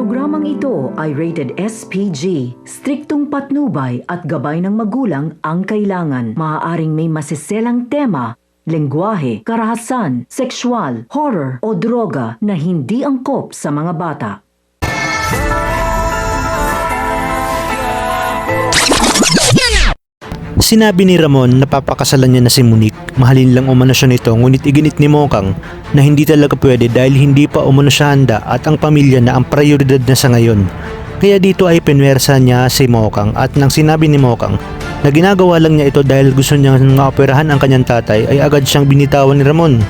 Programang ito ay rated SPG. Striktong patnubay at gabay ng magulang ang kailangan. Maaaring may masiselang tema, lengguwahe, karahasan, sexual, horror o droga na hindi angkop sa mga bata. Sinabi ni Ramon na papakasalan niya na si Monique. Mahalin lang umano siya nito, ngunit iginit ni Mokang na hindi talaga pwede dahil hindi pa umano siya handa at ang pamilya na ang prioridad na sa ngayon. Kaya dito ay pinwersa niya si Mokang at nang sinabi ni Mokang na ginagawa lang niya ito dahil gusto niyang maoperahan ang kanyang tatay ay agad siyang binitawan ni Ramon.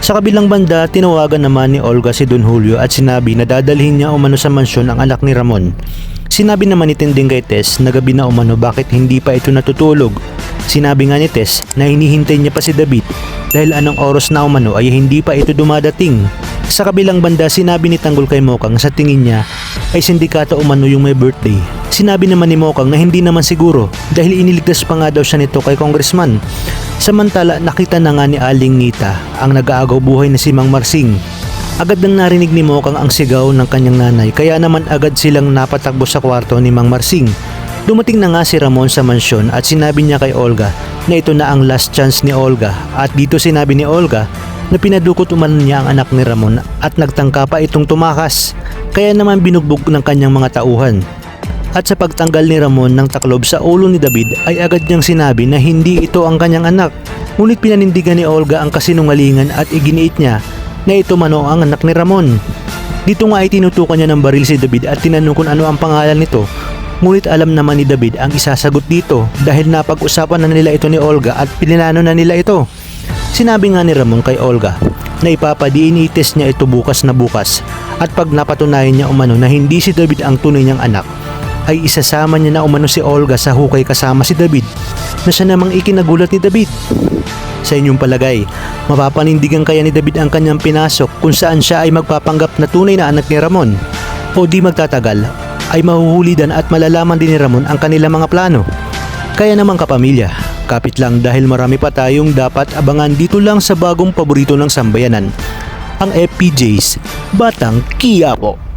Sa kabilang banda, tinawagan naman ni Olga si Don Julio at sinabi na dadalhin niya umano sa mansyon ang anak ni Ramon. Sinabi naman ni Tinding kay Tess na gabi na umano bakit hindi pa ito natutulog. Sinabi nga ni Tess na hinihintay niya pa si David dahil anong oras na umano ay hindi pa ito dumadating. Sa kabilang banda, sinabi ni Tanggol kay Mokang sa tingin niya ay sindikato umano yung may birthday. Sinabi naman ni Mokang na hindi naman siguro dahil iniligtas pa nga daw siya nito kay Congressman. Samantala, nakita na nga ni Aling Nita ang nag-aagaw buhay na si Mang Marsing. Agad nang narinig ni Mokang ang sigaw ng kanyang nanay kaya naman agad silang napatakbo sa kwarto ni Mang Marsing. Dumating na nga si Ramon sa mansyon at sinabi niya kay Olga na ito na ang last chance ni Olga at dito sinabi ni Olga na pinadukot umano niya ang anak ni Ramon at nagtangka pa itong tumakas kaya naman binugbog ng kanyang mga tauhan. At sa pagtanggal ni Ramon ng taklob sa ulo ni David ay agad niyang sinabi na hindi ito ang kanyang anak. Ngunit pinanindigan ni Olga ang kasinungalingan at iginiit niya na ito mano ang anak ni Ramon. Dito nga ay tinutukan niya ng baril si David at tinanong kung ano ang pangalan nito. Ngunit alam naman ni David ang isasagot dito dahil napag-usapan na nila ito ni Olga at pinilano na nila ito. Sinabi nga ni Ramon kay Olga na ipapa-DNA test niya ito bukas na bukas at pag napatunayan niya umano na hindi si David ang tunay niyang anak ay isasama niya na umano si Olga sa hukay kasama si David na siya namang ikinagulat ni David. Sa inyong palagay, mapapanindigan kaya ni David ang kanyang pinasok kung saan siya ay magpapanggap na tunay na anak ni Ramon? O di magtatagal ay mahuhulidan at malalaman din ni Ramon ang kanilang mga plano? Kaya naman kapamilya, kapit lang dahil marami pa tayong dapat abangan dito lang sa bagong paborito ng sambayanan, ang FPJ's Batang Quiapo.